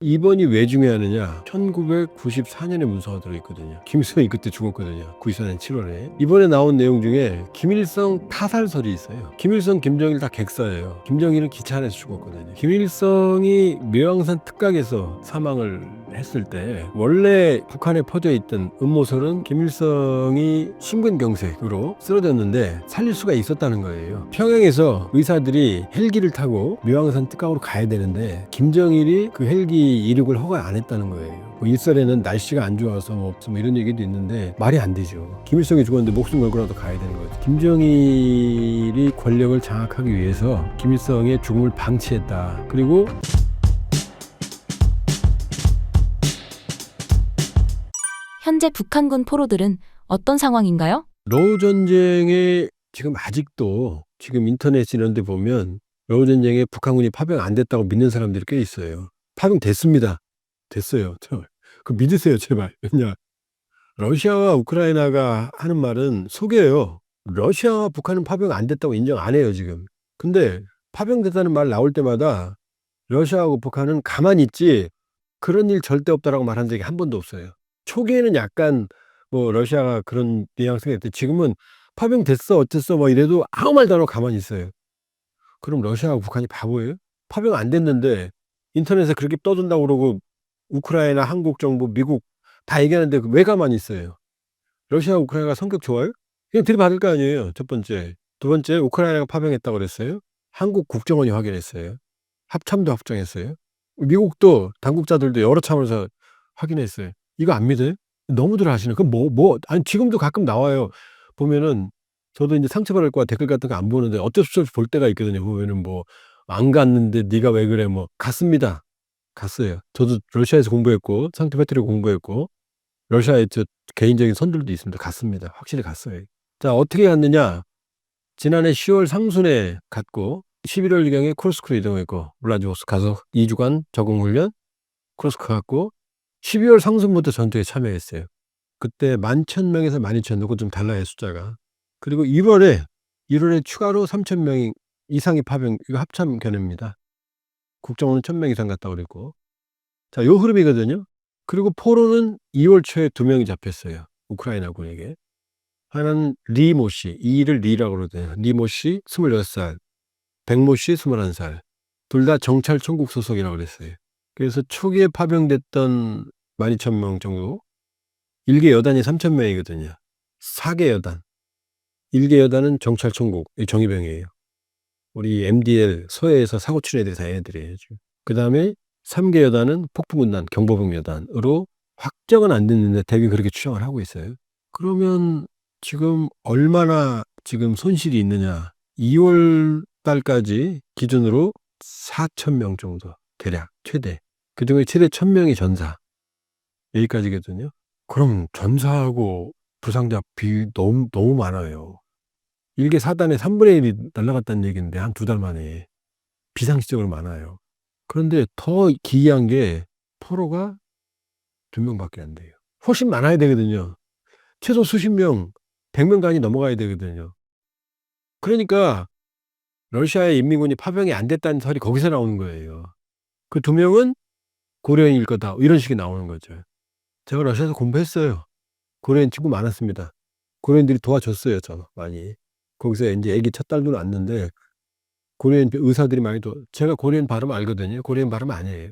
이번이 왜 중요하느냐? 1994년에 문서가 들어있거든요. 김일성이 그때 죽었거든요. 94년 7월에. 이번에 나온 내용 중에 김일성 타살설이 있어요. 김일성, 김정일 다 객사예요. 김정일은 기차 안에서 죽었거든요. 김일성이 묘양산 특각에서 사망을 했을 때 원래 북한에 퍼져 있던 음모설은 김일성이 심근경색으로 쓰러졌는데 살릴 수가 있었다는 거예요. 평양에서 의사들이 헬기를 타고 묘양산 특각으로 가야 되는데 김정일이 그 헬기 이륙을 허가 안 했다는 거예요. 뭐 일설에는 날씨가 안 좋아서 뭐 이런 얘기도 있는데 말이 안 되죠. 김일성이 죽었는데 목숨 걸고라도 가야 되는 거죠. 김정일이 권력을 장악하기 위해서 김일성의 죽음을 방치했다. 그리고 현재 북한군 포로들은 어떤 상황인가요? 러우 전쟁에 지금 아직도 지금 인터넷 이런 데 보면 러우 전쟁에 북한군이 파병 안 됐다고 믿는 사람들이 꽤 있어요. 파병됐습니다. 됐어요. 그 믿으세요, 제발. 왜냐, 러시아와 우크라이나가 하는 말은 속여요. 러시아와 북한은 파병 안 됐다고 인정 안 해요, 지금. 근데 파병됐다는 말 나올 때마다 러시아하고 북한은 가만히 있지 그런 일 절대 없다라고 말한 적이 한 번도 없어요. 초기에는 약간 뭐 러시아가 그런 뉘앙스가 있대. 지금은 파병됐어 어땠어 뭐 이래도 아무 말도 안 하고 가만히 있어요. 그럼 러시아하고 북한이 바보예요? 파병 안 됐는데 인터넷에 그렇게 떠든다고 그러고 우크라이나, 한국 정부, 미국 다 얘기하는데 왜 가만히 있어요? 러시아, 우크라이나가 성격 좋아요? 그냥 들이받을 거 아니에요. 첫 번째. 두 번째, 우크라이나가 파병했다고 그랬어요. 한국 국정원이 확인했어요. 합참도 확정했어요. 미국도 당국자들도 여러 차원에서 확인했어요. 이거 안 믿어요? 너무들 하시네. 그럼 아니, 지금도 가끔 나와요. 보면은, 저도 이제 상처받을 거야 댓글 같은 거 안 보는데 어쩔 수 없이 볼 때가 있거든요. 보면은 뭐, 안 갔는데 네가 왜 그래? 뭐, 갔습니다. 갔어요. 저도 러시아에서 공부했고, 상트페테르 공부했고, 러시아에 저 개인적인 선들도 있습니다. 갔습니다. 확실히 갔어요. 자, 어떻게 갔느냐? 지난해 10월 상순에 갔고 11월경에 쿠르스크로 이동했고 블라디보스토크 가서 2주간 적응훈련 쿠르스크 갔고 12월 상순부터 전투에 참여했어요. 그때 11,000명에서 12,000 누구 좀 달라요 숫자가. 그리고 1월에 추가로 3,000명 이상이 파병, 이거 합참 견해입니다. 국정원은 1,000명 이상 갔다고 그랬고. 자, 요 흐름이거든요. 그리고 포로는 2월 초에 2명이 잡혔어요. 우크라이나군에게. 하나는 리모 씨, 이를 리라고 그러거든요. 리모 씨 26살, 백모 씨 21살. 둘 다 정찰총국 소속이라고 그랬어요. 그래서 초기에 파병됐던 12,000명 정도, 1개 여단이 3,000명이거든요. 4개 여단. 1개 여단은 정찰총국, 정예병이에요. 우리 MDL 서해에서 사고 친 애들이 다 애들이에요. 그 다음에 3개 여단은 폭풍군단, 경보병 여단으로 확정은 안 됐는데 대개 그렇게 추정을 하고 있어요. 그러면 지금 얼마나 지금 손실이 있느냐. 2월 달까지 기준으로 4,000명 정도 대략 최대. 그중에 최대 1,000명이 전사. 여기까지거든요. 그럼 전사하고 부상자 비율이 너무 많아요. 일개 사단의 3분의 1이 날아갔다는 얘기인데 한 2달 만에 비상시적으로 많아요. 그런데 더 기이한 게 포로가 2명밖에 안 돼요. 훨씬 많아야 되거든요. 최소 수십 명, 100명 단위 넘어가야 되거든요. 그러니까 러시아의 인민군이 파병이 안 됐다는 설이 거기서 나오는 거예요. 그 2명은 고려인일 거다. 이런 식이 나오는 거죠. 제가 러시아에서 공부했어요. 고려인 친구 많았습니다. 고려인들이 도와줬어요. 저 많이. 거기서 이제 애기 첫 딸도 낳았는데 고려인 의사들이 많이 제가 고려인 발음 알거든요. 고려인 발음 아니에요.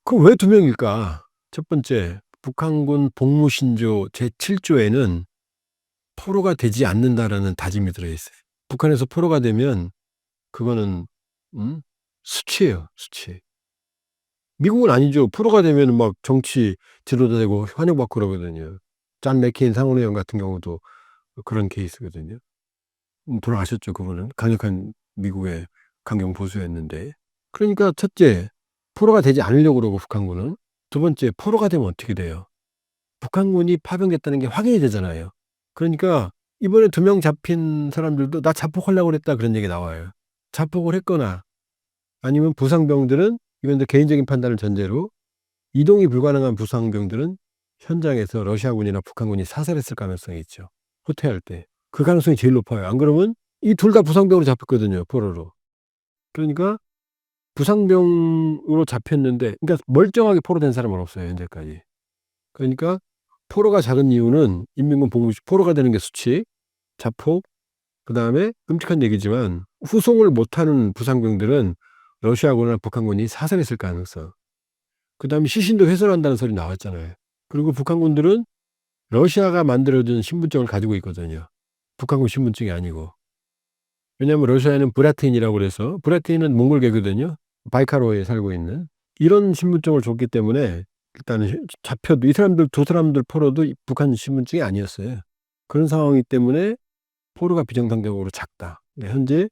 그럼 왜 2명일까? 첫 번째, 북한군 복무신조 제7조에는 포로가 되지 않는다라는 다짐이 들어있어요. 북한에서 포로가 되면 그거는 수치예요. 수치. 미국은 아니죠. 포로가 되면 막 정치 지도자 되고 환영받고 그러거든요. 존 맥케인 상원의원 같은 경우도 그런 케이스거든요. 돌아가셨죠. 그분은 강력한 미국의 강경 보수였는데. 그러니까 첫째, 포로가 되지 않으려고 그러고 북한군은. 두 번째, 포로가 되면 어떻게 돼요? 북한군이 파병됐다는 게 확인이 되잖아요. 그러니까 이번에 2명 잡힌 사람들도 나 자폭하려고 그랬다 그런 얘기 나와요. 자폭을 했거나 아니면 부상병들은 이건 개인적인 판단을 전제로 이동이 불가능한 부상병들은 현장에서 러시아군이나 북한군이 사살했을 가능성이 있죠. 후퇴할 때. 그 가능성이 제일 높아요. 안 그러면 이 둘 다 부상병으로 잡혔거든요. 포로로. 그러니까 부상병으로 잡혔는데, 그러니까 멀쩡하게 포로된 사람은 없어요, 현재까지. 그러니까 포로가 작은 이유는 인민군 복무 시 포로가 되는 게 수치, 자폭, 그다음에 끔찍한 얘기지만 후송을 못하는 부상병들은 러시아군이나 북한군이 사살했을 가능성. 그다음에 시신도 훼손한다는 소리 나왔잖아요. 그리고 북한군들은 러시아가 만들어준 신분증을 가지고 있거든요. 북한군 신분증이 아니고. 왜냐하면 러시아에는 브라틴이라고 그래서, 브라틴은 몽골계거든요. 바이카로에 살고 있는. 이런 신분증을 줬기 때문에 일단은 잡혀도 이 사람들 두 사람들 포로도 북한 신분증이 아니었어요. 그런 상황이기 때문에 포로가 비정상적으로 작다. 네, 현재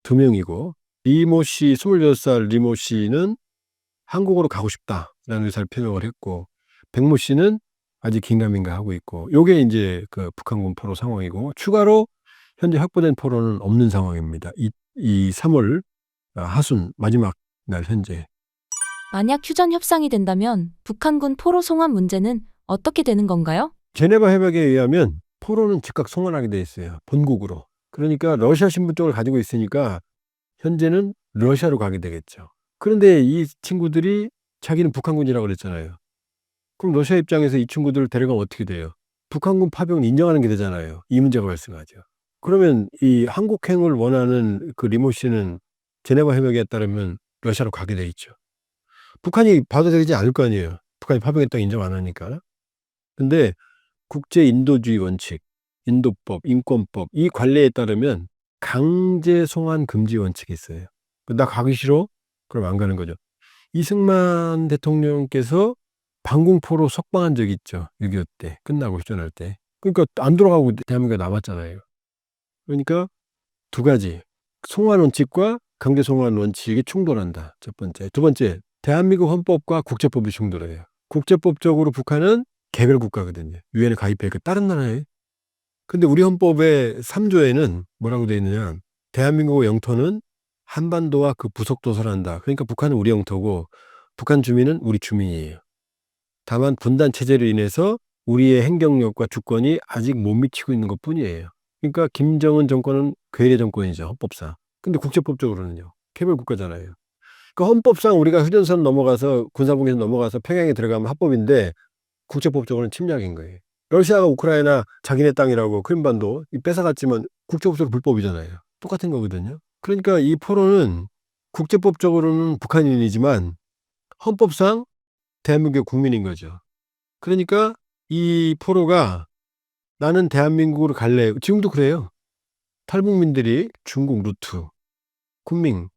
2명이고 리모 씨 26살 리모 씨는 한국으로 가고 싶다라는 의사를 표명을 했고, 백모 씨는 아직 긴가민가 하고 있고, 요게 이제 그 북한군 포로 상황이고, 추가로 현재 확보된 포로는 없는 상황입니다. 이 3월 하순 마지막 날 현재. 만약 휴전 협상이 된다면 북한군 포로 송환 문제는 어떻게 되는 건가요? 제네바 협약에 의하면 포로는 즉각 송환하게 돼 있어요. 본국으로. 그러니까 러시아 신분증을 가지고 있으니까 현재는 러시아로 가게 되겠죠. 그런데 이 친구들이 자기는 북한군이라고 그랬잖아요. 그럼 러시아 입장에서 이 친구들을 데려가면 어떻게 돼요? 북한군 파병을 인정하는 게 되잖아요. 이 문제가 발생하죠. 그러면 이 한국행을 원하는 그 리모 씨는 제네바 협약에 따르면 러시아로 가게 돼 있죠. 북한이 받아들이지 않을 거 아니에요. 북한이 파병했다고 인정 안 하니까. 근데 국제 인도주의 원칙, 인도법, 인권법 이 관례에 따르면 강제 송환 금지 원칙이 있어요. 나 가기 싫어? 그럼 안 가는 거죠. 이승만 대통령께서 방공포로 석방한 적이 있죠. 6.25 때 끝나고 휴전할 때. 그러니까 안 돌아가고 대한민국에 남았잖아요. 그러니까 두 가지, 송환 원칙과 강제 송환 원칙이 충돌한다. 첫 번째. 두 번째, 대한민국 헌법과 국제법이 충돌해요. 국제법적으로 북한은 개별 국가거든요. 유엔에 가입해 다른 나라에. 근데 우리 헌법의 3조에는 뭐라고 되어 있느냐? 대한민국의 영토는 한반도와 그 부속도서를 한다. 그러니까 북한은 우리 영토고 북한 주민은 우리 주민이에요. 다만 분단 체제로 인해서 우리의 행정력과 주권이 아직 못 미치고 있는 것뿐이에요. 그러니까 김정은 정권은 괴뢰 정권이죠, 헌법상. 근데 국제법적으로는요, 개별 국가잖아요. 그러니까 헌법상 우리가 휴전선 넘어가서 군사분계선 넘어가서 평양에 들어가면 합법인데 국제법적으로는 침략인 거예요. 러시아가 우크라이나 자기네 땅이라고 크림반도 뺏어갔지만 국제법적으로 불법이잖아요. 똑같은 거거든요. 그러니까 이 포로는 국제법적으로는 북한인이지만 헌법상 대한민국의 국민인 거죠. 그러니까 이 포로가 나는 대한민국으로 갈래. 지금도 그래요. 탈북민들이 중국 루트, 군민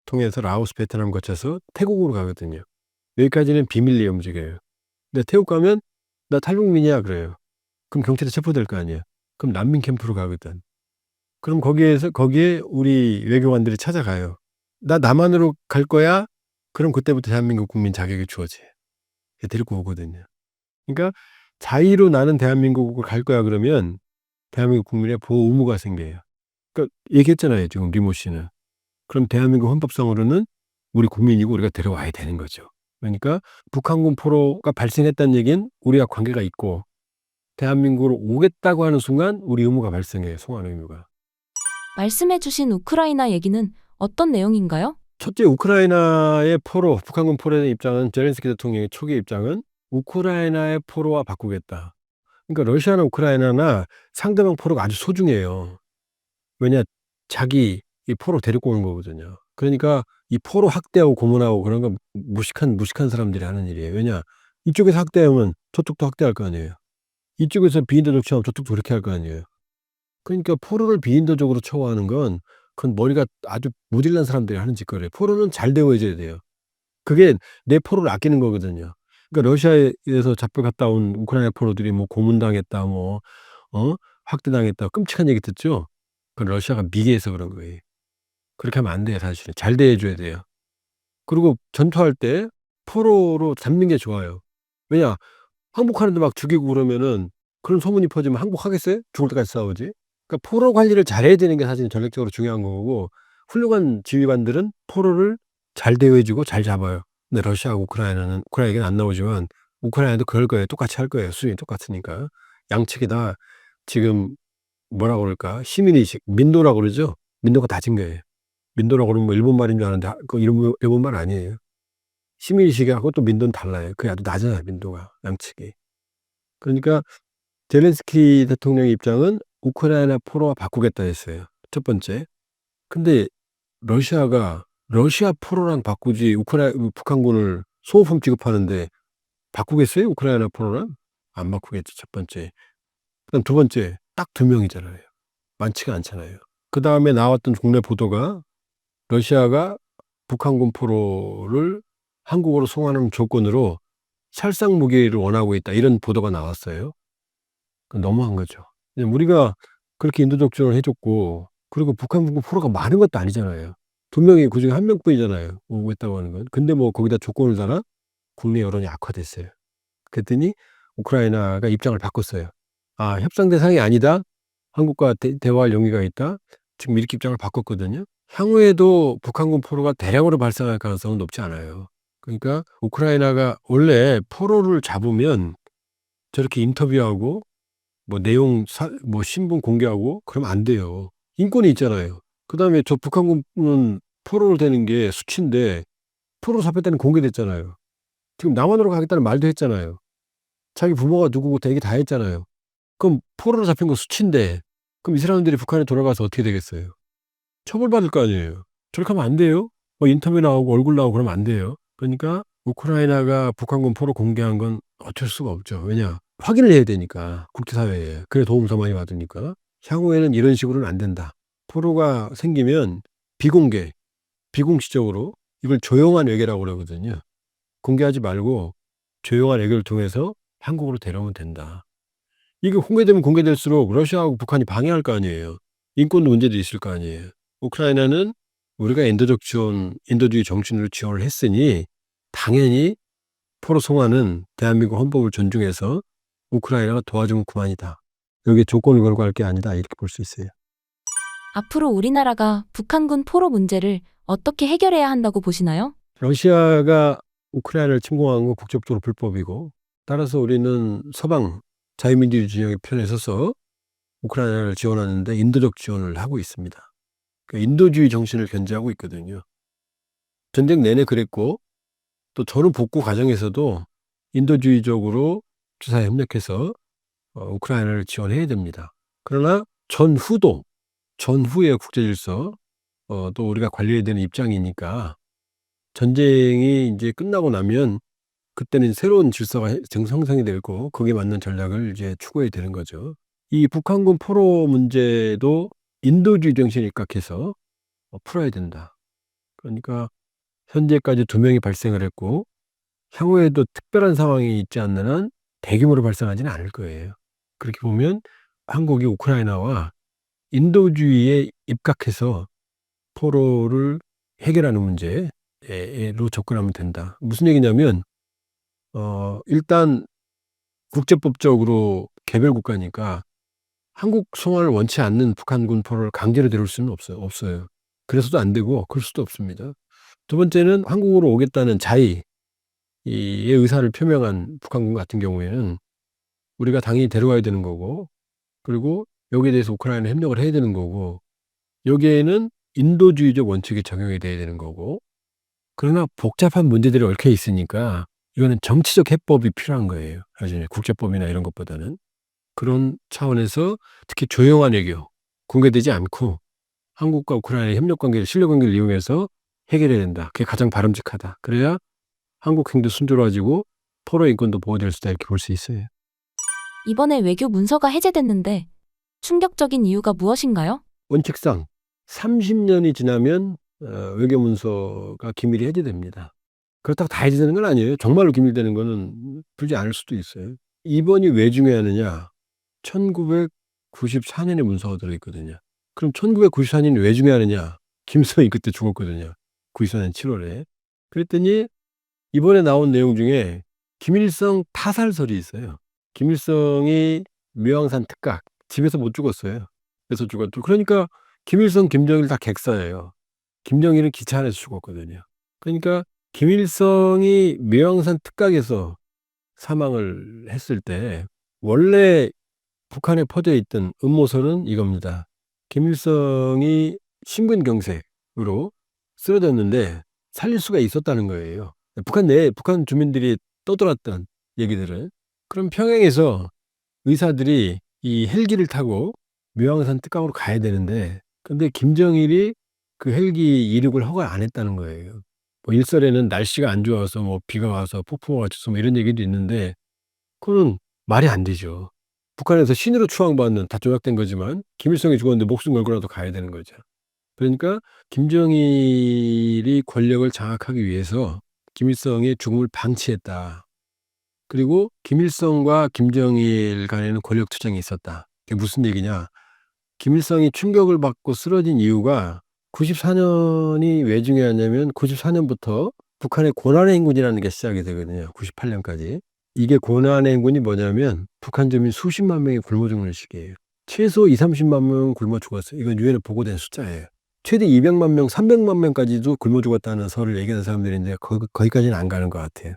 통해서 라오스, 베트남 거쳐서 태국으로 가거든요. 여기까지는 비밀리에 움직여요. 근데 태국 가면 나 탈북민이야 그래요. 그럼 경찰에 체포될 거 아니에요. 그럼 난민 캠프로 가거든. 그럼 거기에 우리 외교관들이 찾아가요. 나 남한으로 갈 거야? 그럼 그때부터 대한민국 국민 자격이 주어져요. 데리고 오거든요. 그러니까 자의로 나는 대한민국으로 갈 거야 그러면 대한민국 국민의 보호 의무가 생겨요. 그러니까 얘기했잖아요, 지금 리모 씨는. 그럼 대한민국 헌법상으로는 우리 국민이고 우리가 데려와야 되는 거죠. 그러니까 북한군 포로가 발생했다는 얘기는 우리와 관계가 있고 대한민국으로 오겠다고 하는 순간 우리 의무가 발생해요. 송환 의무가. 말씀해 주신 우크라이나 얘기는 어떤 내용인가요? 첫째, 우크라이나의 포로, 북한군 포로의 입장은 제렌스키 대통령의 초기 입장은 우크라이나의 포로와 바꾸겠다. 그러니까 러시아나 우크라이나나 상대방 포로가 아주 소중해요. 왜냐, 자기 이 포로 데리고 오는 거거든요. 그러니까 이 포로 학대하고 고문하고 그런 거 무식한 사람들이 하는 일이에요. 왜냐, 이쪽에서 학대하면 저쪽도 학대할 거 아니에요. 이쪽에서 비인도적 처하면 저쪽도 그렇게 할 거 아니에요. 그러니까 포로를 비인도적으로 처우하는 건 그건 머리가 아주 모질란 사람들이 하는 짓거리예요. 포로는 잘 데워져야 돼요. 그게 내 포로를 아끼는 거거든요. 그러니까 러시아에서 잡혀갔다 온 우크라이나 포로들이 뭐 고문당했다, 뭐 학대당했다, 끔찍한 얘기 듣죠. 그건 러시아가 미개해서 그런 거예요. 그렇게 하면 안 돼요, 사실은. 잘 대해줘야 돼요. 그리고 전투할 때 포로로 잡는 게 좋아요. 왜냐, 항복하는데 막 죽이고 그러면은 그런 소문이 퍼지면 항복하겠어요? 죽을 때까지 싸우지. 그러니까 포로 관리를 잘해야 되는 게 사실 전략적으로 중요한 거고, 훌륭한 지휘관들은 포로를 잘 대우해주고 잘 잡아요. 근데 러시아하고 우크라이나 얘기는 안 나오지만 우크라이나도 그럴 거예요. 똑같이 할 거예요. 수준이 똑같으니까. 양측이 다 지금 뭐라고 그럴까? 시민의식, 민노라고 그러죠. 민노가 다진 거예요. 민도라고 그러면 뭐 일본 말인 줄 아는데 그 일본 말 아니에요. 시민의식하고 또 민도는 달라요. 그게 아주 낮아요, 민도가 양측이. 그러니까 젤렌스키 대통령의 입장은 우크라이나 포로와 바꾸겠다 했어요, 첫 번째. 근데 러시아가 러시아 포로랑 바꾸지 북한군을 소모품 취급하는데 바꾸겠어요, 우크라이나 포로랑? 안 바꾸겠죠, 첫 번째. 그다음 두 번째, 딱 2명이잖아요. 많지가 않잖아요. 그다음에 나왔던 국내 보도가 러시아가 북한군 포로를 한국으로 송환하는 조건으로 살상 무기를 원하고 있다, 이런 보도가 나왔어요. 그건 너무한 거죠. 왜냐면 우리가 그렇게 인도적 지원을 해 줬고, 그리고 북한군 포로가 많은 것도 아니잖아요. 2명이 그중에 1명뿐이잖아요, 오겠다고 하는 건. 근데 뭐 거기다 조건을 달아? 국내 여론이 악화됐어요. 그랬더니 우크라이나가 입장을 바꿨어요. "아, 협상 대상이 아니다. 한국과 대화할 용의가 있다." 지금 이렇게 입장을 바꿨거든요. 향후에도 북한군 포로가 대량으로 발생할 가능성은 높지 않아요. 그러니까 우크라이나가 원래 포로를 잡으면 저렇게 인터뷰하고 뭐 내용 뭐 신분 공개하고 그러면 안 돼요. 인권이 있잖아요. 그다음에 저 북한군은 포로로 되는 게 수치인데 포로 잡혔다는 공개됐잖아요. 지금 남한으로 가겠다는 말도 했잖아요. 자기 부모가 누구고 다 얘기 다 했잖아요. 그럼 포로로 잡힌 거 수치인데 그럼 이 사람들이 북한에 돌아가서 어떻게 되겠어요? 처벌받을 거 아니에요. 저렇게 하면 안 돼요. 뭐 인터뷰 나오고 얼굴 나오고 그러면 안 돼요. 그러니까 우크라이나가 북한군 포로 공개한 건 어쩔 수가 없죠. 왜냐? 확인을 해야 되니까, 국제사회에. 그래 도움 더 많이 받으니까. 향후에는 이런 식으로는 안 된다. 포로가 생기면 비공개, 비공식적으로 이걸 조용한 외교라고 그러거든요. 공개하지 말고 조용한 외교를 통해서 한국으로 데려오면 된다. 이게 공개되면 공개될수록 러시아하고 북한이 방해할 거 아니에요. 인권 문제도 있을 거 아니에요. 우크라이나는 우리가 인도적 지원, 인도주의 정신으로 지원을 했으니 당연히 포로 송환은 대한민국 헌법을 존중해서 우크라이나가 도와주면 그만이다. 여기에 조건을 걸고 할 게 아니다, 이렇게 볼 수 있어요. 앞으로 우리나라가 북한군 포로 문제를 어떻게 해결해야 한다고 보시나요? 러시아가 우크라이나를 침공한 건 국제적으로 불법이고, 따라서 우리는 서방 자유민주주의 진영의 편에 서서 우크라이나를 지원하는데 인도적 지원을 하고 있습니다. 인도주의 정신을 견지하고 있거든요. 전쟁 내내 그랬고, 또 전후 복구 과정에서도 인도주의적으로 주사에 협력해서 우크라이나를 지원해야 됩니다. 그러나 전후의 국제질서, 또 우리가 관리해야 되는 입장이니까 전쟁이 이제 끝나고 나면 그때는 새로운 질서가 형성이 되고 거기에 맞는 전략을 이제 추구해야 되는 거죠. 이 북한군 포로 문제도 인도주의 정신에 입각해서 풀어야 된다. 그러니까 현재까지 2명이 발생을 했고 향후에도 특별한 상황이 있지 않는 한 대규모로 발생하지는 않을 거예요. 그렇게 보면 한국이 우크라이나와 인도주의에 입각해서 포로를 해결하는 문제로 접근하면 된다. 무슨 얘기냐면 일단 국제법적으로 개별 국가니까 한국 송환을 원치 않는 북한군 포로를 강제로 데려올 수는 없어요. 그래서도 안 되고 그럴 수도 없습니다. 두 번째는 한국으로 오겠다는 자의의 의사를 표명한 북한군 같은 경우에는 우리가 당연히 데려와야 되는 거고, 그리고 여기에 대해서 우크라이나에 협력을 해야 되는 거고, 여기에는 인도주의적 원칙이 적용이 돼야 되는 거고, 그러나 복잡한 문제들이 얽혀 있으니까 이거는 정치적 해법이 필요한 거예요, 사실 국제법이나 이런 것보다는. 그런 차원에서 특히 조용한 외교, 공개되지 않고 한국과 우크라이나의 협력 관계를, 신뢰 관계를 이용해서 해결해야 된다. 그게 가장 바람직하다. 그래야 한국 행도 순조로워지고 포로 인권도 보호될 수 있다, 이렇게 볼 수 있어요. 이번에 외교 문서가 해제됐는데 충격적인 이유가 무엇인가요? 원칙상 30년이 지나면 외교 문서가 기밀이 해제됩니다. 그렇다고 다 해제되는 건 아니에요. 정말로 기밀되는 거는 풀지 않을 수도 있어요. 이번이 왜 중요하느냐? 1994년에 문서가 들어있거든요. 그럼 1994년이 왜 중요하느냐? 김일성이 그때 죽었거든요. 94년 7월에. 그랬더니 이번에 나온 내용 중에 김일성 타살설이 있어요. 김일성이 묘양산 특각, 집에서 못 죽었어요. 그래서 죽었죠. 그러니까 김일성, 김정일 다 객사예요. 김정일은 기차 안에서 죽었거든요. 그러니까 김일성이 묘양산 특각에서 사망을 했을 때 원래 북한에 퍼져 있던 음모설은 이겁니다. 김일성이 신분경색, 으로 쓰러졌는데 살릴 수가 있었다는 거예요. 북한 내에 북한 주민들이 떠들었던 얘기들을. 그럼 평양에서 의사들이 이 헬기를 타고 묘양산 특강으로 가야 되는데 근데 김정일이 그 헬기 이륙을 허가 안 했다는 거예요. 뭐 일설에는 날씨가 안 좋아서 뭐 비가 와서 폭풍우가 왔어서 뭐 이런 얘기도 있는데 그거는 말이 안 되죠. 북한에서 신으로 추앙받는 다 조작된 거지만 김일성이 죽었는데 목숨 걸고라도 가야 되는 거죠. 그러니까 김정일이 권력을 장악하기 위해서 김일성의 죽음을 방치했다. 그리고 김일성과 김정일 간에는 권력 투쟁이 있었다. 그게 무슨 얘기냐? 김일성이 충격을 받고 쓰러진 이유가 94년이 왜 중요하냐면 94년부터 북한의 고난의 행군이라는 게 시작이 되거든요. 98년까지. 이게 고난의 행군이 뭐냐면 북한 주민 수십만 명이 굶어 죽는 시기예요. 최소 2-30만 명은 굶어 죽었어요. 이건 유엔에 보고된 숫자예요. 최대 200만 명, 300만 명까지도 굶어 죽었다는 설을 얘기하는 사람들이 있는데 거기까지는 안 가는 것 같아요.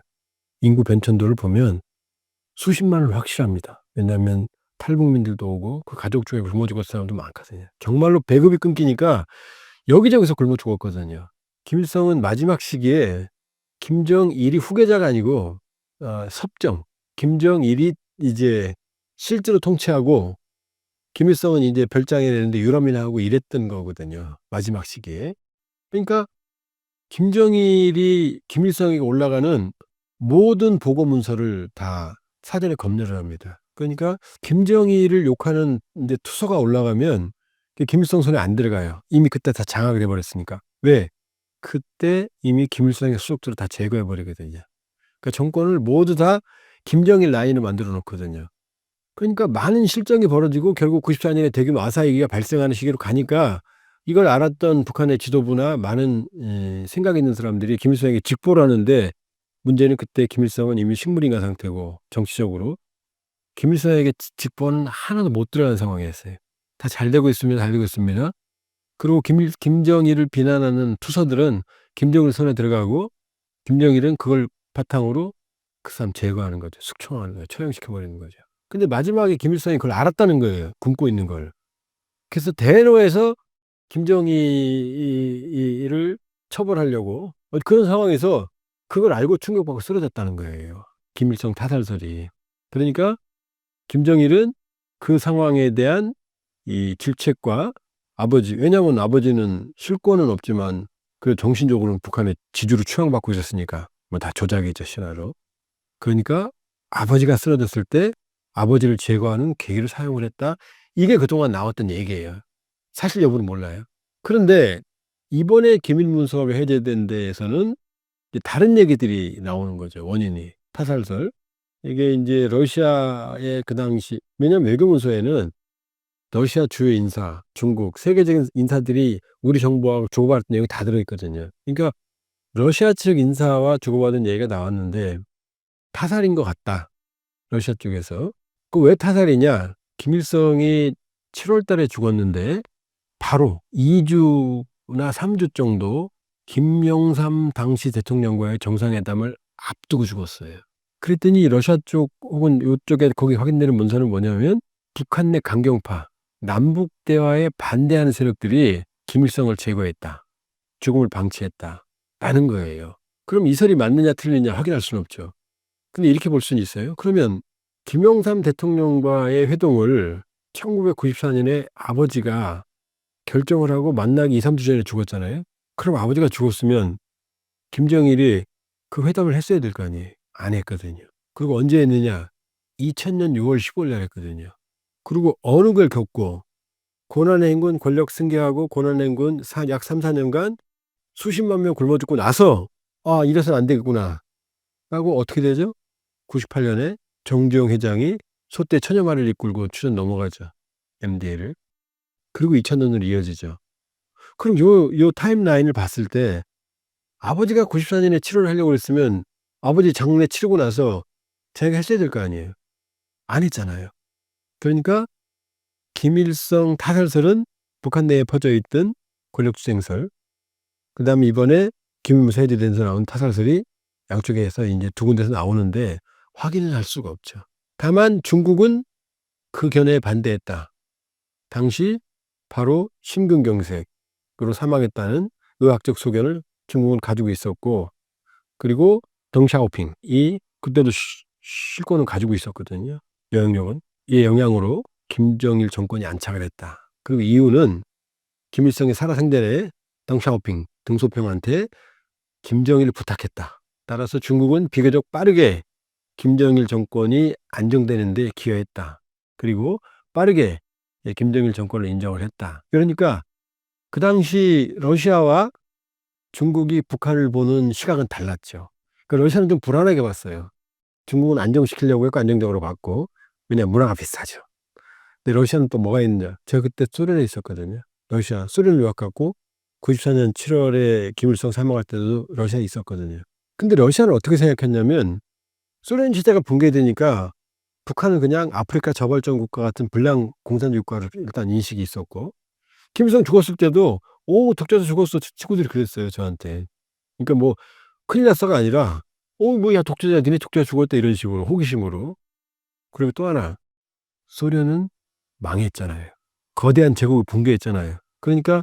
인구 변천도를 보면 수십만은 확실합니다. 왜냐하면 탈북민들도 오고 그 가족 중에 굶어 죽었을 사람도 많거든요. 정말로 배급이 끊기니까 여기저기서 굶어 죽었거든요. 김일성은 마지막 시기에 김정일이 후계자가 아니고 섭정, 김정일이 이제 실제로 통치하고 김일성은 이제 별장에 내는데 유럽민하고 일했던 거거든요. 마지막 시기에. 그러니까 김정일이 김일성에게 올라가는 모든 보고 문서를 다 사전에 검열을 합니다. 그러니까 김정일을 욕하는 이제 투서가 올라가면 김일성 손에 안 들어가요. 이미 그때 다 장악을 해버렸으니까. 왜? 그때 이미 김일성의 수속들을 다 제거해 버리거든요. 그러니까 정권을 모두 다 김정일 라인을 만들어 놓거든요. 그러니까 많은 실정이 벌어지고 결국 94년에 대규모 아사히기가 발생하는 시기로 가니까 이걸 알았던 북한의 지도부나 많은 생각 있는 사람들이 김일성에게 직보를 하는데 문제는 그때 김일성은 이미 식물인간 상태고 정치적으로 김일성에게 직보는 하나도 못 들어가는 상황이었어요. 다 잘 되고 있습니다. 잘 되고 있습니다. 그리고 김정일을 비난하는 투서들은 김정일 손에 들어가고 김정일은 그걸 바탕으로 그 사람 제거하는 거죠. 숙청하는 거예요. 처형시켜버리는 거죠. 근데 마지막에 김일성이 그걸 알았다는 거예요. 굶고 있는 걸. 그래서 대로해서 김정일을 처벌하려고 그런 상황에서 그걸 알고 충격받고 쓰러졌다는 거예요. 김일성 타살설이. 그러니까 김정일은 그 상황에 대한 이 질책과 아버지, 왜냐하면 아버지는 실권은 없지만 그 정신적으로는 북한의 지주로 추앙받고 있었으니까 뭐 다 조작이죠, 신화로. 그러니까 아버지가 쓰러졌을 때 아버지를 제거하는 계기를 사용을 했다. 이게 그동안 나왔던 얘기예요. 사실 여부는 몰라요. 그런데 이번에 기밀문서가 해제된 데에서는 이제 다른 얘기들이 나오는 거죠. 원인이. 타살설. 이게 이제 러시아의 그 당시, 왜냐하면 외교문서에는 러시아 주요 인사, 중국, 세계적인 인사들이 우리 정부하고 주고받은 내용이 다 들어있거든요. 그러니까 러시아 측 인사와 주고받은 얘기가 나왔는데 타살인 것 같다. 러시아 쪽에서. 그 왜 타살이냐? 김일성이 7월 달에 죽었는데 바로 2주나 3주 정도 김영삼 당시 대통령과의 정상회담을 앞두고 죽었어요. 그랬더니 러시아 쪽 혹은 이쪽에 거기 확인되는 문서는 뭐냐면 북한 내 강경파, 남북 대화에 반대하는 세력들이 김일성을 제거했다. 죽음을 방치했다. 라는 거예요. 그럼 이 설이 맞느냐 틀리느냐 확인할 수는 없죠. 근데 이렇게 볼 수는 있어요. 그러면 김영삼 대통령과의 회동을 1994년에 아버지가 결정을 하고 만나기 2-3주 전에 죽었잖아요. 그럼 아버지가 죽었으면 김정일이 그 회담을 했어야 될 거 아니에요. 안 했거든요. 그리고 언제 했느냐? 2000년 6월 15일 날 했거든요. 그리고 어느 걸 겪고 고난의 행군 권력 승계하고 고난의 행군 약 3-4년간 수십만 명 굶어 죽고 나서 이래서는 안 되겠구나 하고 어떻게 되죠? 98년에 정주영 회장이 소떼 천여 마리를 이끌고 추전 넘어가죠. MDL을. 그리고 2000년으로 이어지죠. 그럼 요 타임라인을 봤을 때 아버지가 94년에 치료를 하려고 했으면 아버지 장례 치르고 나서 자기가 했어야 될 거 아니에요. 안 했잖아요. 그러니까 김일성 타살설은 북한 내에 퍼져 있던 권력투쟁설, 그 다음에 이번에 기밀문서 해제된 데서 나온 타살설이 양쪽에서 이제 두 군데서 나오는데 확인을 할 수가 없죠. 다만 중국은 그 견해에 반대했다. 당시 바로 심근경색으로 사망했다는 의학적 소견을 중국은 가지고 있었고, 그리고 덩샤오핑이 그때도 실권을 가지고 있었거든요. 영향력은. 이 영향으로 김정일 정권이 안착을 했다. 그리고 이유는 김일성의 살아생전에 덩샤오핑 등소평한테 김정일을 부탁했다. 따라서 중국은 비교적 빠르게 김정일 정권이 안정되는 데 기여했다. 그리고 빠르게 김정일 정권을 인정을 했다. 그러니까 그 당시 러시아와 중국이 북한을 보는 시각은 달랐죠. 그러니까 러시아는 좀 불안하게 봤어요. 중국은 안정시키려고 했고 안정적으로 봤고, 왜냐하면 문화가 비슷하죠. 근데 러시아는 또 뭐가 있느냐. 제가 그때 소련에 있었거든요. 러시아, 소련을 유학 갔고 94년 7월에 김일성 사망할 때도 러시아에 있었거든요. 근데 러시아는 어떻게 생각했냐면 소련 시대가 붕괴되니까 북한은 그냥 아프리카 저발전 국가 같은 불량 공산주의 국가로 일단 인식이 있었고, 김일성 죽었을 때도 오 독재자 죽었어 친구들이 그랬어요 저한테. 그러니까 뭐 큰일 났어가 아니라 뭐야 독재자 니네 독재자 죽었다 이런 식으로 호기심으로. 그리고 또 하나 소련은 망했잖아요. 거대한 제국이 붕괴했잖아요. 그러니까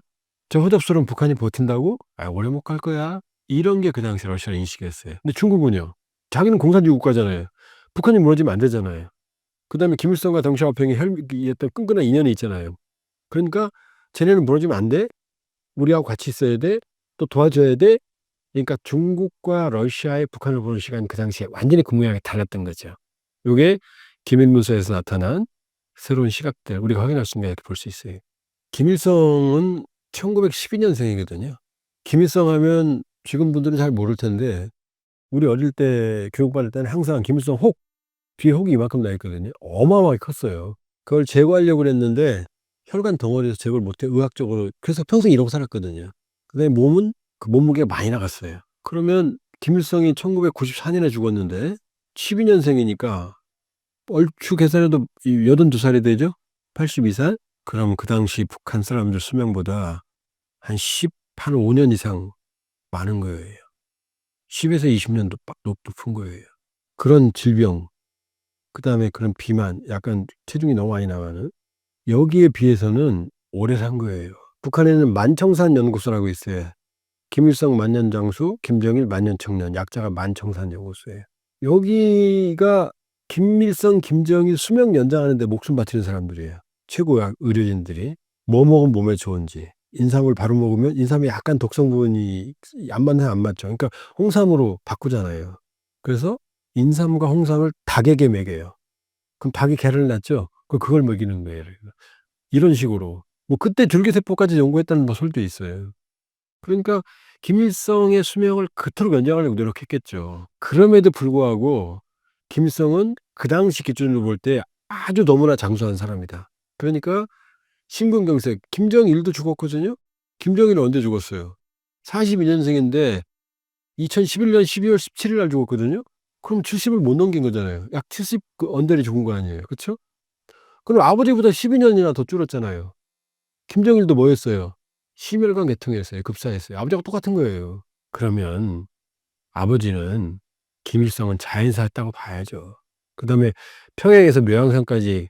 저 허접스러운 북한이 버틴다고? 오래 못 갈 거야. 이런 게 그 당시 러시아 인식이었어요. 근데 중국은요. 자기는 공산주의 국가잖아요. 북한이 무너지면 안 되잖아요. 그다음에 김일성과 덩샤오핑이 했던 끈끈한 인연이 있잖아요. 그러니까 쟤네는 무너지면 안 돼. 우리하고 같이 있어야 돼. 또 도와줘야 돼. 그러니까 중국과 러시아의 북한을 보는 시간이 그 당시에 완전히 그 모양이 달랐던 거죠. 이게 기밀문서에서 나타난 새로운 시각들 우리가 확인할 수 있는 게 이렇게 볼 수 있어요. 김일성은 1912년생이거든요. 김일성 하면 지금 분들은 잘 모를 텐데 우리 어릴 때 교육받을 때는 항상 김일성 혹 뒤에 혹이 이만큼 나 있거든요. 어마어마하게 컸어요. 그걸 제거하려고 그랬는데 혈관 덩어리에서 제거를 못해 의학적으로. 그래서 평생 이러고 살았거든요. 그다음에 몸은 그 몸무게가 많이 나갔어요. 그러면 김일성이 1994년에 죽었는데 12년생이니까 얼추 계산해도 82살이 되죠? 82살? 그러면 그 당시 북한 사람들 수명보다 한 5년 이상 많은 거예요. 10에서 20년 높은 거예요. 그런 질병, 그 다음에 그런 비만, 약간 체중이 너무 많이 나가는, 여기에 비해서는 오래 산 거예요. 북한에는 만청산 연구소라고 있어요. 김일성 만년장수, 김정일 만년청년, 약자가 만청산 연구소예요. 여기가 김일성, 김정일 수명 연장하는 데 목숨 바치는 사람들이에요. 최고 의료진들이. 뭐 먹으면 몸에 좋은지. 인삼을 바로 먹으면 인삼이 약간 독성 부분이 안 맞는 안 맞죠. 그러니까 홍삼으로 바꾸잖아요. 그래서 인삼과 홍삼을 닭에게 먹여요. 그럼 닭이 개를 낳죠. 그걸 먹이는 거예요. 이런 식으로. 뭐 그때 줄기세포까지 연구했다는 뭐 소리도 있어요. 그러니까 김일성의 수명을 그토록 연장하려고 노력했겠죠. 그럼에도 불구하고 김일성은 그 당시 기준으로 볼 때 아주 너무나 장수한 사람이다. 그러니까 심근경색, 김정일도 죽었거든요. 김정일은 언제 죽었어요? 42년생인데 2011년 12월 17일 날 죽었거든요. 그럼 70을 못 넘긴 거잖아요. 약 70 언저리 죽은 거 아니에요. 그렇죠? 그럼 아버지보다 12년이나 더 줄었잖아요. 김정일도 뭐였어요? 심혈관 계통이었어요. 급사했어요. 아버지하고 똑같은 거예요. 그러면 아버지는 김일성은 자연사였다고 봐야죠. 그다음에 평양에서 묘양산까지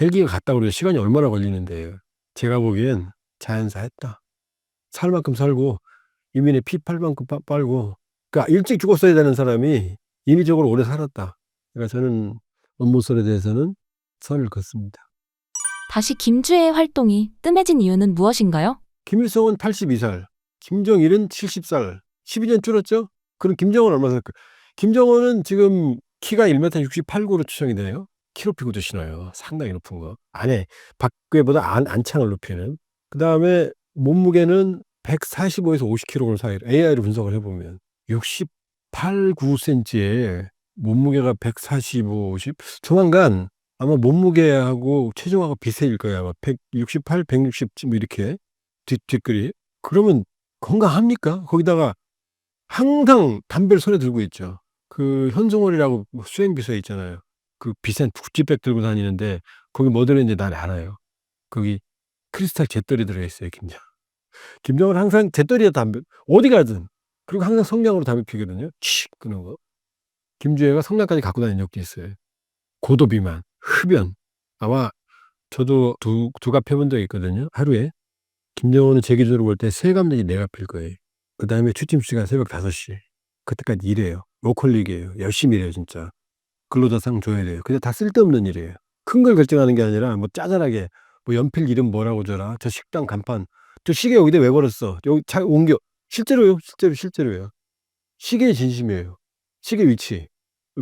헬기가 갔다 오는데 시간이 얼마나 걸리는데요. 제가 보기엔 자연사했다. 살 만큼 살고 이민의 피 팔 만큼 빨고, 그러니까 일찍 죽었어야 되는 사람이 인위적으로 오래 살았다. 그러니까 저는 원모설에 대해서는 선을 긋습니다. 다시 김주애의 활동이 뜸해진 이유는 무엇인가요? 김일성은 82살, 김정일은 70살, 12년 줄었죠? 그럼 김정은 얼마 살까? 김정은은 지금 키가 1m 68, 9로 추정이 되네요. 키높이 구두 신어요. 상당히 높은 거. 안에 밖에보다 안창을 높이는. 그 다음에 몸무게는 145에서 50kg 사이로 AI로 분석을 해보면 68, 9cm에 몸무게가 145, 50. 조만간 아마 몸무게하고 체중하고 비슷해질 거예요. 아마 168, 160 뭐 이렇게 뒷글이. 그러면 건강합니까? 거기다가 항상 담배를 손에 들고 있죠. 그 현송월이라고 수행비서에 있잖아요. 그 비싼 구찌백 들고 다니는데 거기 뭐 들어있는지 난 알아요. 거기 크리스탈 잿더리 들어있어요. 김정은 항상 잿더리에 담배 어디 가든. 그리고 항상 성냥으로 담배 피거든요. 칙 끄는 거. 김주애가 성냥까지 갖고 다닌 적도 있어요. 고도 비만, 흡연. 아마 저도 두갑 해본 적이 있거든요. 하루에. 김정은은 제 기준으로 볼 때 3갑 내지 4갑 필 거예요. 그다음에 취침 시간 새벽 5시. 그때까지 일해요. 워커홀릭이에요. 열심히 일해요 진짜. 근로자상 줘야 돼요. 근데 다 쓸데없는 일이에요. 큰 걸 결정하는 게 아니라 뭐 짜잘하게 뭐 연필 이름 뭐라고 줘라. 저 식당 간판. 저 시계 여기다 왜 버렸어? 여기 잘 옮겨. 실제로요. 실제로요. 시계의 진심이에요. 시계 위치.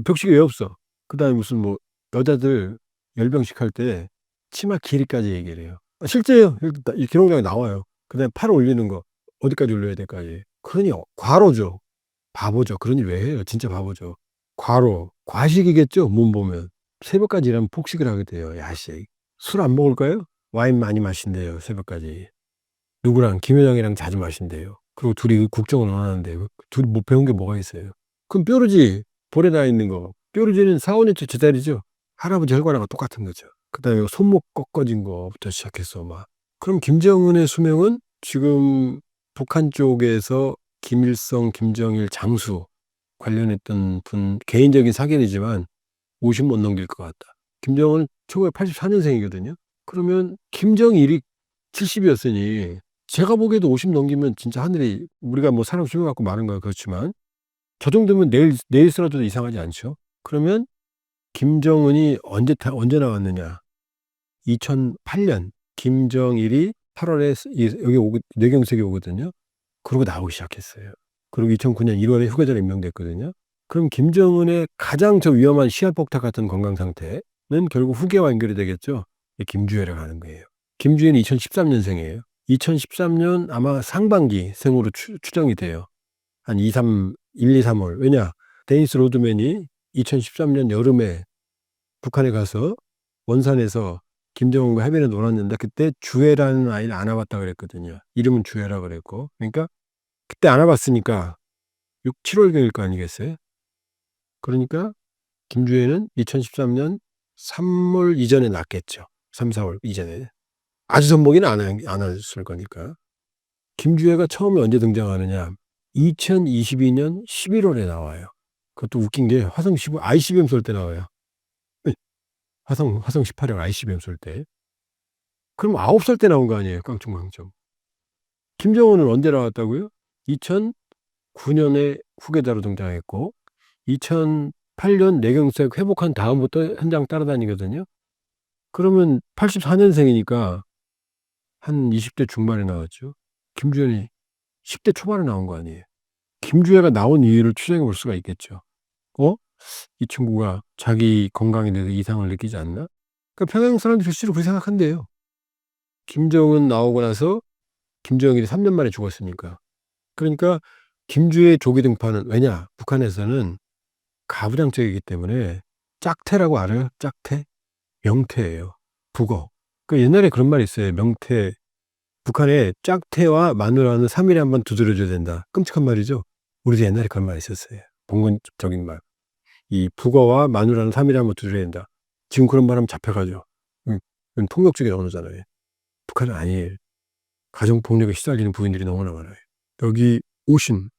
벽시계 왜 없어? 그다음에 무슨 뭐 여자들 열병식 할 때 치마 길이까지 얘기를 해요. 실제예요. 이 기록장에 나와요. 그다음에 팔 올리는 거 어디까지 올려야 될까지. 그러니 과로죠. 바보죠. 그런 일 왜 해요? 진짜 바보죠. 과로, 과식이겠죠. 몸 보면. 새벽까지 일하면 폭식을 하게 돼요. 야식. 술 안 먹을까요? 와인 많이 마신대요. 새벽까지. 누구랑 김여정이랑 자주 마신대요. 그리고 둘이 국정을 원하는데 둘이 못 배운 게 뭐가 있어요? 그럼 뾰루지 볼에 나 있는 거. 뾰루지는 4, 5년째 제자리죠. 할아버지 혈관하고 똑같은 거죠. 그다음에 손목 꺾어진 거부터 시작해서 막. 그럼 김정은의 수명은 지금 북한 쪽에서 김일성, 김정일, 장수 관련했던 분 개인적인 사견이지만 50 못 넘길 것 같다. 김정은 1984년생이거든요. 그러면 김정일이 70이었으니 제가 보기에도 50 넘기면 진짜 하늘이 우리가 뭐 사람 수명 갖고 많은 건 그렇지만 저 정도면 내일 쓰러져도 이상하지 않죠. 그러면 김정은이 언제 나왔느냐? 2008년 김정일이 8월에 여기 뇌경색이 오거든요. 그러고 나오기 시작했어요. 그리고 2009년 1월에 휴가자로 임명됐거든요. 그럼 김정은의 가장 저 위험한 시한폭탄 같은 건강 상태는 결국 후계와 연결이 되겠죠. 김주애라고 하는 거예요. 김주애는 2013년생이에요. 2013년 아마 상반기 생으로 추정이 돼요. 한 1, 2, 3월. 왜냐? 데니스 로드맨이 2013년 여름에 북한에 가서 원산에서 김정은과 해변에 놀았는데 그때 주애라는 아이를 안아봤다 그랬거든요. 이름은 주애라 그랬고. 그러니까 그때 안아봤으니까 6, 7월경일 거 아니겠어요? 그러니까 김주애는 2013년 3월 이전에 낳겠죠. 3, 4월 이전에. 아주 선보기는 안 했을 거니까. 김주애가 처음에 언제 등장하느냐. 2022년 11월에 나와요. 그것도 웃긴 게 화성 15 ICBM 쏠 때 나와요. 화성 18형 ICBM 쏠 때. 그럼 9살 때 나온 거 아니에요. 깡총깡총. 김정은은 언제 나왔다고요? 2009년에 후계자로 등장했고 2008년 뇌경색 회복한 다음부터 현장 따라다니거든요. 그러면 84년생이니까 한 20대 중반에 나왔죠. 김주현이 10대 초반에 나온 거 아니에요. 김주애가 나온 이유를 추정해 볼 수가 있겠죠. 이 친구가 자기 건강에 대해서 이상을 느끼지 않나? 그러니까 평양 사람들이 실제로 그렇게 생각한대요. 김정은 나오고 나서 김정일이 3년 만에 죽었으니까. 그러니까 김주애 조기 등판은 왜냐? 북한에서는 가부장적이기 때문에 짝태라고 알아요? 짝태? 명태예요. 북어. 그 옛날에 그런 말이 있어요. 명태. 북한에 짝태와 마누라는 3일에 한 번 두드려줘야 된다. 끔찍한 말이죠. 우리도 옛날에 그런 말이 있었어요. 봉건적인 말. 이 북어와 마누라는 3일에 한 번 두드려야 된다. 지금 그런 말 하면 잡혀가죠. 이건 폭력적인 언어잖아요. 북한은 아니에요. 가정폭력에 시달리는 부인들이 너무나 많아요. 여기 오신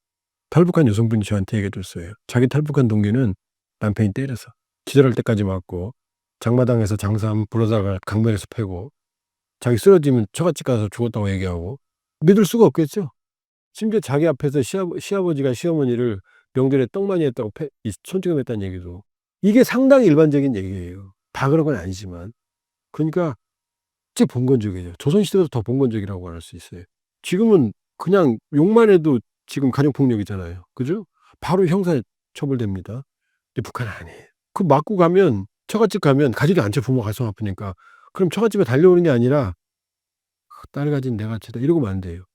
탈북한 여성분이 저한테 얘기해줬어요. 자기 탈북한 동기는 남편이 때려서 기절할 때까지 맞고 장마당에서 장사하면 불러다가 강변에서 패고 자기 쓰러지면 처갓집 가서 죽었다고 얘기하고 믿을 수가 없겠죠. 심지어 자기 앞에서 시아버지가 시어머니를 명절에 떡 많이 했다고 손찌검했다는 얘기도 이게 상당히 일반적인 얘기예요. 다 그런 건 아니지만 그러니까 진짜 봉건적이죠. 조선시대보다 더 봉건적이라고 할 수 있어요. 지금은 그냥 욕만 해도 지금 가정폭력이잖아요. 그죠? 바로 형사 처벌됩니다. 근데 북한은 아니에요. 그 맞고 가면 처갓집 가면 가지도 않죠. 부모 가슴 아프니까. 그럼 처갓집에 달려오는 게 아니라 딸 가진 내가 죄다 이러고 안 돼요.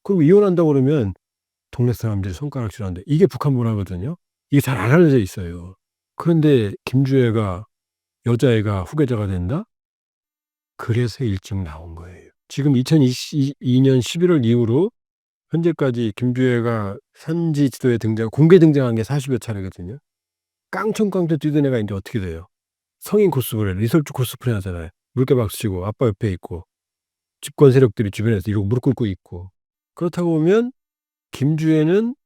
그리고 이혼한다고 그러면 동네 사람들이 손가락질하는데 이게 북한 문화거든요. 이게 잘 안 알려져 있어요. 그런데 김주애가 여자애가 후계자가 된다? 그래서 일찍 나온 거예요. 지금 2022년 11월 이후로 현재까지 김주애가 현지 지도에 공개 등장한 게 40여 차례거든요. 깡총깡총 뛰던 애가 이제 어떻게 돼요? 성인 코스프레, 리설주 코스프레 하잖아요. 물개박수 치고 아빠 옆에 있고 집권 세력들이 주변에서 이러고 무릎 꿇고 있고. 그렇다고 보면 김주애는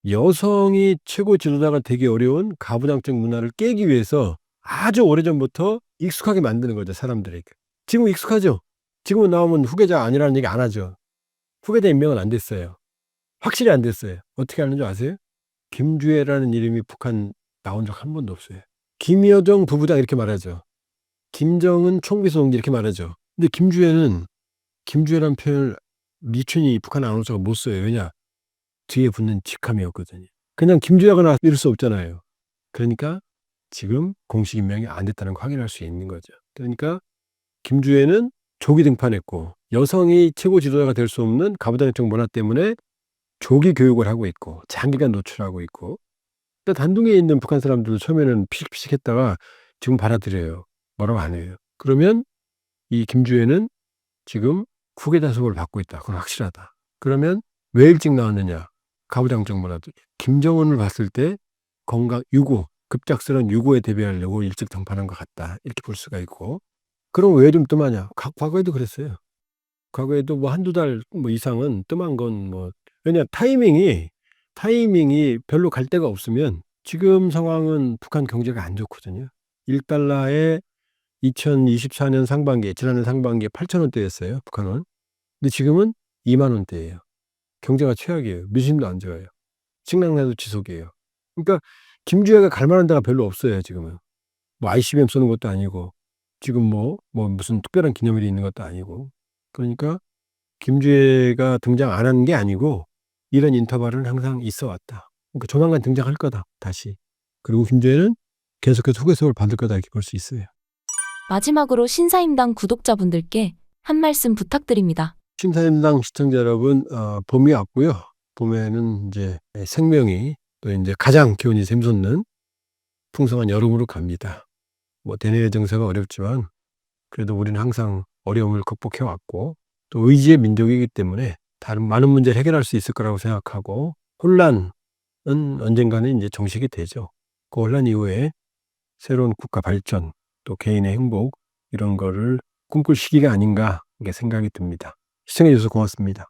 여성이 최고 지도자가 되기 어려운 가부장적 문화를 깨기 위해서 아주 오래전부터 익숙하게 만드는 거죠. 사람들에게. 지금 익숙하죠. 지금은 나오면 후계자 아니라는 얘기 안 하죠. 후계자 임명은 안 됐어요. 확실히 안 됐어요. 어떻게 하는 줄 아세요? 김주애라는 이름이 북한 나온 적 한 번도 없어요. 김여정 부부장 이렇게 말하죠. 김정은 총비서동 이렇게 말하죠. 근데 김주애라는 표현을 리춘이 북한 아나운서가 못 써요. 왜냐? 뒤에 붙는 직함이었거든요. 그냥 김주애가 나왔 이럴 수 없잖아요. 그러니까 지금 공식 임명이 안 됐다는 거 확인할 수 있는 거죠. 그러니까 김주애는 조기 등판했고 여성이 최고 지도자가 될 수 없는 가부장적 문화 때문에 조기 교육을 하고 있고 장기간 노출하고 있고 근데 단둥에 있는 북한 사람들도 처음에는 피식피식했다가 지금 받아들여요. 뭐라고 안 해요. 그러면 이 김주애는 지금 후계 자속을 받고 있다. 그건 확실하다. 그러면 왜 일찍 나왔느냐? 가부장적 문화도 김정은을 봤을 때 급작스러운 유고에 대비하려고 일찍 등판한 것 같다. 이렇게 볼 수가 있고 그럼 왜 좀 뜸하냐? 과거에도 그랬어요. 과거에도 뭐 한두 달 이상은 뜸한 건 왜냐 타이밍이 별로 갈 데가 없으면 지금 상황은 북한 경제가 안 좋거든요. 1달러에 2024년 상반기에 지난해 상반기에 8,000원대였어요. 북한은. 근데 지금은 2만 원대예요. 경제가 최악이에요. 민심도 안 좋아요. 식량난도 지속이에요. 그러니까 김주애가 갈 만한 데가 별로 없어요. 지금은. ICBM 쏘는 것도 아니고 지금 무슨 특별한 기념일이 있는 것도 아니고 그러니까 김주애가 등장 안 하는 게 아니고 이런 인터벌은 항상 있어 왔다. 그러니까 조만간 등장할 거다. 다시. 그리고 김주애는 계속해서 후계석을 받을 거다 이렇게 볼 수 있어요. 마지막으로 신사임당 구독자분들께 한 말씀 부탁드립니다. 신사임당 시청자 여러분, 봄이 왔고요. 봄에는 이제 생명이 또 이제 가장 기운이 샘솟는 풍성한 여름으로 갑니다. 대내외 정세가 어렵지만 그래도 우리는 항상 어려움을 극복해 왔고 또 의지의 민족이기 때문에 다른 많은 문제를 해결할 수 있을 거라고 생각하고 혼란은 언젠가는 이제 정식이 되죠. 그 혼란 이후에 새로운 국가 발전 또 개인의 행복 이런 거를 꿈꿀 시기가 아닌가 이렇게 생각이 듭니다. 시청해 주셔서 고맙습니다.